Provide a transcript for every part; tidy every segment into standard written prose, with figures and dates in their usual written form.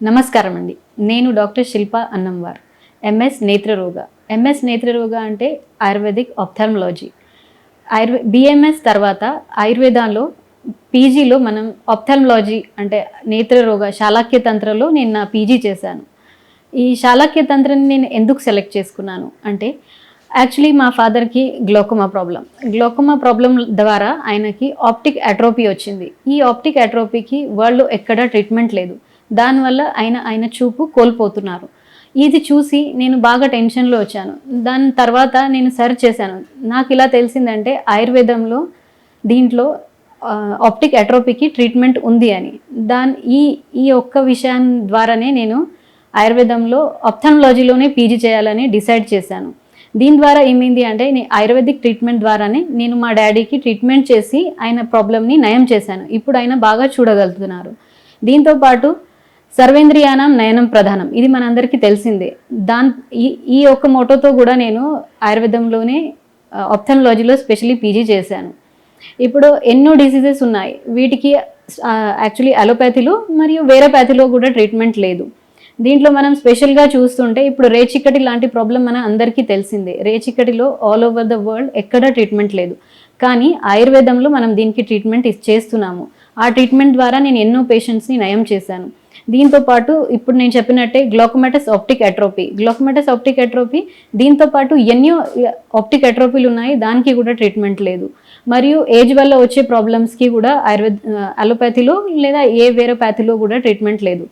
నమస్కారం అండి. నేను డాక్టర్ శిల్ప అన్నంవార్, ఎంఎస్ నేత్రరోగ. ఎంఎస్ నేత్రరోగ అంటే ఆయుర్వేదిక్ ఆప్థాల్మాలజీ. బిఎంఎస్ తర్వాత ఆయుర్వేదంలో పీజీలో మనం ఆప్థాల్మాలజీ అంటే నేత్రరోగ శాలాక్య తంత్రలో నేను నా పీజీ చేశాను. ఈ శాలాక్య తంత్రాన్ని నేను ఎందుకు సెలెక్ట్ చేసుకున్నాను అంటే, యాక్చువల్లీ మా ఫాదర్కి గ్లోకోమా ప్రాబ్లం ద్వారా ఆయనకి ఆప్టిక్ అట్రోపీ వచ్చింది. ఈ ఆప్టిక్ అట్రోపీకి వరల్డ్లో ఎక్కడా ట్రీట్మెంట్ లేదు. దానివల్ల ఆయన చూపు కోల్పోతున్నారు. ఇది చూసి నేను బాగా టెన్షన్లో వచ్చాను. దాని తర్వాత నేను సెర్చ్ చేశాను. నాకు ఇలా తెలిసిందంటే ఆయుర్వేదంలో దీంట్లో ఆప్టిక్ అట్రోపీకి ట్రీట్మెంట్ ఉంది అని. ఈ ఒక్క విషయం ద్వారానే నేను ఆయుర్వేదంలో ఆప్థాల్మాలజీలోనే పీజీ చేయాలని డిసైడ్ చేశాను. దీని ద్వారా ఏమైంది అంటే, ఆయుర్వేదిక్ ట్రీట్మెంట్ ద్వారానే నేను మా డాడీకి ట్రీట్మెంట్ చేసి ఆయన ప్రాబ్లమ్ని నయం చేశాను. ఇప్పుడు ఆయన బాగా చూడగలుగుతున్నారు. దీంతోపాటు సర్వేంద్రియానం నయనం ప్రధానం, ఇది మనందరికీ తెలిసిందే. ఈ ఒక్క మోటోతో కూడా నేను ఆయుర్వేదంలోనే ఆప్థాల్మాలజీలో స్పెషల్లీ పీజీ చేశాను. ఇప్పుడు ఎన్నో డిసీజెస్ ఉన్నాయి, వీటికి యాక్చువల్లీ అలోపతిలో మరియు వేరే ప్యాథీలో కూడా ట్రీట్మెంట్ లేదు. దీంట్లో మనం స్పెషల్గా చూస్తుంటే ఇప్పుడు రేచిక్కటి లాంటి ప్రాబ్లం మన అందరికీ తెలిసిందే. రేచిక్కటిలో ఆల్ ఓవర్ ద వరల్డ్ ఎక్కడా ట్రీట్మెంట్ లేదు, కానీ ఆయుర్వేదంలో మనం దీనికి ట్రీట్మెంట్ చేస్తున్నాము. ఆ ట్రీట్మెంట్ ద్వారా నేను ఎన్నో పేషెంట్స్ని నయం చేశాను. దీంతోపాటు ఇప్పుడు నేను చెప్పినట్టే గ్లోకోమటస్ ఆప్టిక్ అట్రోపీ దీంతోపాటు ఎన్నో ఆప్టిక్ అట్రోపీలు ఉన్నాయి, దానికి కూడా ట్రీట్మెంట్ లేదు. మరియు ఏజ్ వల్ల వచ్చే ప్రాబ్లమ్స్కి కూడా అలోపతిలో లేదా వేరే ప్యాథీలో కూడా ట్రీట్మెంట్ లేదు.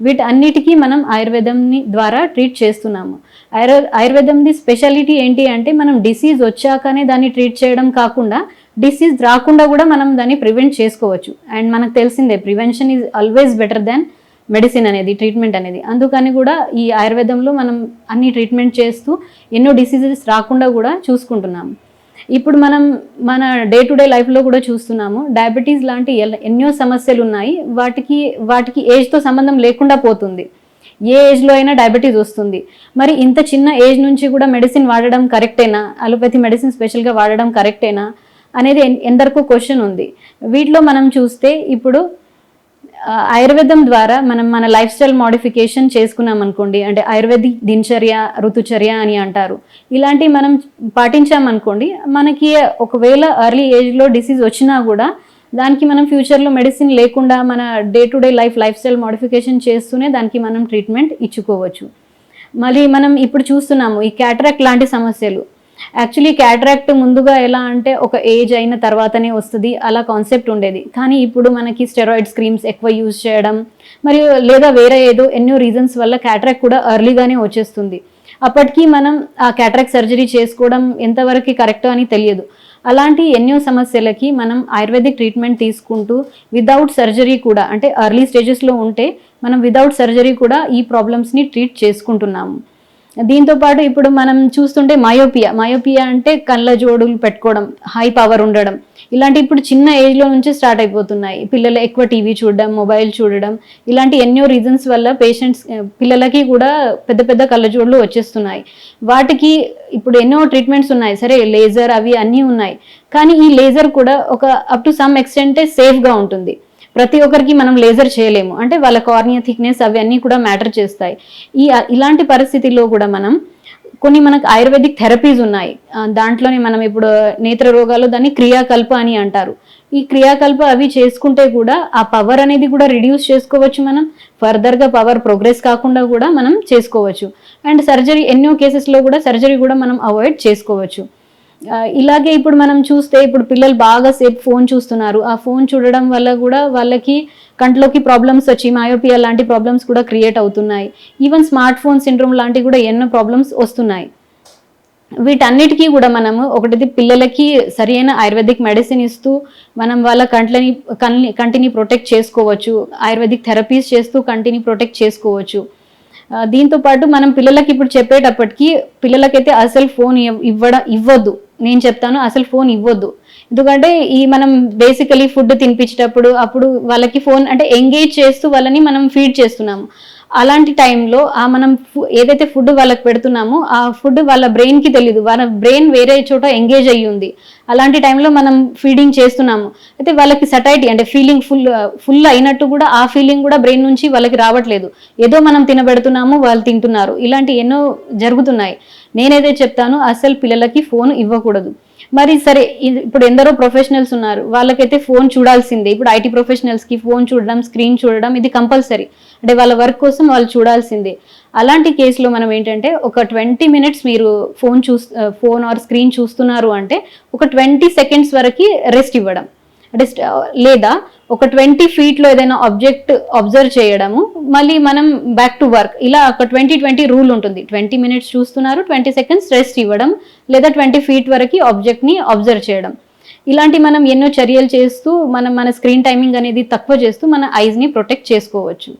వీటన్నిటికీ మనం ఆయుర్వేదంని ద్వారా ట్రీట్ చేస్తున్నాము. ఆయుర్వేదంది స్పెషాలిటీ ఏంటి అంటే, మనం డిసీజ్ వచ్చాకనే దాన్ని ట్రీట్ చేయడం కాకుండా డిసీజ్ రాకుండా కూడా మనం దాన్ని ప్రివెంట్ చేసుకోవచ్చు. అండ్ మనకు తెలిసిందే, prevention is always better than medicine అనేది, ట్రీట్మెంట్ అనేది. అందుకని కూడా ఈ ఆయుర్వేదంలో మనం అన్ని ట్రీట్మెంట్ చేస్తూ ఎన్నో డిసీజెస్ రాకుండా కూడా చూసుకుంటున్నాము. ఇప్పుడు మనం మన డే టు డే లైఫ్లో కూడా చూస్తున్నాము, డయాబెటీస్ లాంటి ఎన్నో సమస్యలు ఉన్నాయి. వాటికి ఏజ్తో సంబంధం లేకుండా పోతుంది. ఏ ఏజ్లో అయినా డయాబెటీస్ వస్తుంది. మరి ఇంత చిన్న ఏజ్ నుంచి కూడా మెడిసిన్ వాడడం కరెక్టేనా, అలోపతి మెడిసిన్ స్పెషల్గా వాడడం కరెక్టేనా అనేది ఎందరికో క్వశ్చన్ ఉంది. వీటిలో మనం చూస్తే ఇప్పుడు ఆయుర్వేదం ద్వారా మనం మన లైఫ్ స్టైల్ మోడిఫికేషన్ చేసుకున్నాం అనుకోండి, అంటే ఆయుర్వేదిక్ దినచర్య, ఋతుచర్య అని అంటారు. ఇలాంటివి మనం పాటించామనుకోండి, మనకి ఒకవేళ ఎర్లీ ఏజ్లో డిసీజ్ వచ్చినా కూడా దానికి మనం ఫ్యూచర్లో మెడిసిన్ లేకుండా మన day to day life style modification చేస్తూనే దానికి మనం ట్రీట్మెంట్ ఇచ్చుకోవచ్చు. మళ్ళీ మనం ఇప్పుడు చూస్తున్నాము ఈ క్యాటరాక్ట్ లాంటి సమస్యలు. యాక్చువల్లీ క్యాటరాక్ట్ ముందుగా ఎలా అంటే ఒక ఏజ్ అయిన తర్వాతనే వస్తుంది, అలా కాన్సెప్ట్ ఉండేది. కానీ ఇప్పుడు మనకి స్టెరాయిడ్స్ క్రీమ్స్ ఎక్కువ యూజ్ చేయడం మరియు లేదా వేరే ఎన్నో రీజన్స్ వల్ల క్యాటరాక్ట్ కూడా ఎర్లీగానే వచ్చేస్తుంది. అప్పటికి మనం ఆ క్యాటరాక్ట్ సర్జరీ చేసుకోవడం ఎంతవరకు కరెక్ట్ అని తెలియదు. అలాంటి ఎన్నో సమస్యలకి మనం ఆయుర్వేదిక్ ట్రీట్మెంట్ తీసుకుంటూ వితౌట్ సర్జరీ కూడా, అంటే ఎర్లీ స్టేజెస్లో ఉంటే మనం వితౌట్ సర్జరీ కూడా ఈ ప్రాబ్లమ్స్ని ట్రీట్ చేసుకుంటున్నాము. దీంతోపాటు ఇప్పుడు మనం చూస్తుంటే మయోపియా అంటే కళ్ళ జోడులు పెట్టుకోవడం, హై పవర్ ఉండడం, ఇలాంటి ఇప్పుడు చిన్న ఏజ్లో నుంచి స్టార్ట్ అయిపోతున్నాయి. పిల్లలు ఎక్కువ టీవీ చూడడం, మొబైల్ చూడడం, ఇలాంటి ఎన్నో రీజన్స్ వల్ల పిల్లలకి కూడా పెద్ద పెద్ద కళ్ళజోడులు వచ్చేస్తున్నాయి. వాటికి ఇప్పుడు ఎన్నో ట్రీట్మెంట్స్ ఉన్నాయి, సరే లేజర్ అవి అన్నీ ఉన్నాయి. కానీ ఈ లేజర్ కూడా ఒక అప్ టు సమ్ ఎక్స్టెంటే సేఫ్గా ఉంటుంది. ప్రతి ఒక్కరికి మనం లేజర్ చేయలేము, అంటే వాళ్ళ కార్నియా థిక్నెస్ అవి అన్నీ కూడా మ్యాటర్ చేస్తాయి. ఇలాంటి పరిస్థితుల్లో కూడా మనకు ఆయుర్వేదిక్ థెరపీస్ ఉన్నాయి. దాంట్లోనే మనం ఇప్పుడు నేత్ర రోగాల్లో దాన్ని క్రియాకల్ప అని అంటారు. ఈ క్రియాకల్ప అవి చేసుకుంటే కూడా ఆ పవర్ అనేది కూడా రిడ్యూస్ చేసుకోవచ్చు. మనం ఫర్దర్గా పవర్ ప్రోగ్రెస్ కాకుండా కూడా మనం చేసుకోవచ్చు. అండ్ సర్జరీ ఎన్నో కేసెస్లో కూడా సర్జరీ కూడా మనం అవాయిడ్ చేసుకోవచ్చు. ఇలాగే ఇప్పుడు మనం చూస్తే ఇప్పుడు పిల్లలు బాగా సేపు ఫోన్ చూస్తున్నారు. ఆ ఫోన్ చూడడం వల్ల కూడా వాళ్ళకి కంట్లోకి ప్రాబ్లమ్స్ వచ్చి మయోపియా లాంటి ప్రాబ్లమ్స్ కూడా క్రియేట్ అవుతున్నాయి. ఈవెన్ స్మార్ట్ ఫోన్ సిండ్రోమ్ లాంటివి కూడా ఎన్నో ప్రాబ్లమ్స్ వస్తున్నాయి. వీటన్నిటికీ కూడా మనము ఒకటిది పిల్లలకి సరైన ఆయుర్వేదిక్ మెడిసిన్ ఇస్తూ మనం వాళ్ళ కంటిని ప్రొటెక్ట్ చేసుకోవచ్చు. ఆయుర్వేదిక్ థెరపీస్ చేస్తూ కంటిని ప్రొటెక్ట్ చేసుకోవచ్చు. దీంతోపాటు మనం పిల్లలకి ఇప్పుడు చెప్పేటప్పటికి పిల్లలకైతే అసలు ఫోన్ ఇవ్వద్దు. నేను చెప్తాను, అసలు ఫోన్ ఇవ్వద్దు. ఎందుకంటే మనం బేసికలీ ఫుడ్ తినిపించేటప్పుడు అప్పుడు వాళ్ళకి ఫోన్ అంటే ఎంగేజ్ చేస్తూ వాళ్ళని మనం ఫీడ్ చేస్తున్నాము. అలాంటి టైంలో మనం ఏదైతే ఫుడ్ వాళ్ళకి పెడుతున్నామో ఆ ఫుడ్ వాళ్ళ బ్రెయిన్కి తెలియదు, వాళ్ళ బ్రెయిన్ వేరే చోట ఎంగేజ్ అయ్యి ఉంది. అలాంటి టైంలో మనం ఫీడింగ్ చేస్తున్నాము, అయితే వాళ్ళకి సటైటీ అంటే ఫీలింగ్ ఫుల్ అయినట్టు కూడా ఆ ఫీలింగ్ కూడా బ్రెయిన్ నుంచి వాళ్ళకి రావట్లేదు. ఏదో మనం తినబెడుతున్నాము, వాళ్ళు తింటున్నారు, ఇలాంటి ఎన్నో జరుగుతున్నాయి. నేనేదే చెప్తాను, అసలు పిల్లలకి ఫోన్ ఇవ్వకూడదు. మరి సరే, ఇప్పుడు ఎందరో ప్రొఫెషనల్స్ ఉన్నారు, వాళ్ళకైతే ఫోన్ చూడాల్సిందే. ఇప్పుడు ఐటీ ప్రొఫెషనల్స్కి ఫోన్ చూడడం, స్క్రీన్ చూడడం ఇది కంపల్సరీ, అంటే వాళ్ళ వర్క్ కోసం వాళ్ళు చూడాల్సిందే. అలాంటి కేసులో మనం ఏంటంటే ఒక 20 minutes మీరు ఫోన్ ఆర్ స్క్రీన్ చూస్తున్నారు అంటే ఒక 20 seconds వరకు రెస్ట్ ఇవ్వడం, అంటే లేదా ఒక 20 feet ఏదైనా ఆబ్జెక్ట్ అబ్జర్వ్ చేయడము, మళ్ళీ మనం బ్యాక్ టు వర్క్, ఇలా ఒక 20-20 రూల్ ఉంటుంది. 20 minutes చూస్తున్నారు, 20 seconds రెస్ట్ ఇవ్వడం, లేదా 20 feet వరకు ఆబ్జెక్ట్ని అబ్జర్వ్ చేయడం. ఇలాంటి మనం ఎన్నో చర్యలు చేస్తూ మన స్క్రీన్ టైమింగ్ అనేది తక్కువ చేస్తూ మన ఐస్ని ప్రొటెక్ట్ చేసుకోవచ్చు.